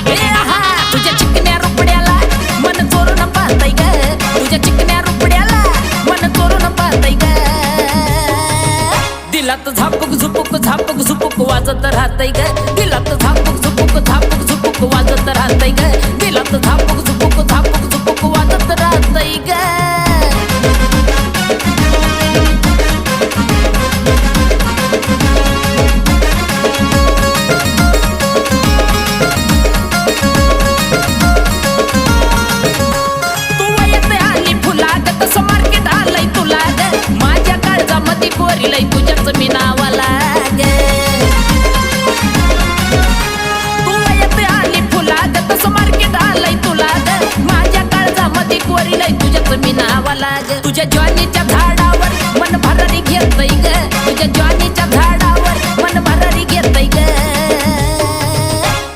ए आहा तुझ्या चिकन्या रुपड्याला मन चोरून पाहतय ग तुझ्या चिकन्या रुपड्याला मन चोरून पाहतय ग दिलात झापूक झुपूक झापूक झुपूक वाजत राहतय ग दिलात झापूक झुपूक झापूक झुपूक वाजत राहतय ग दिलात झापूक झुपूक झापूक झुपूक वाजत राहतय ग लई तुझ्याच मी नावाला ग तू येते आली फुलाग तसं मार्केट आलंय तुला ग माझ्या काळजामध्ये कोरी लई तुझ्याच मी नावाला ग तुझ्या ज्वानीच्या झाडावर मन भरारी घेतय ग तुझ्या ज्वानीच्या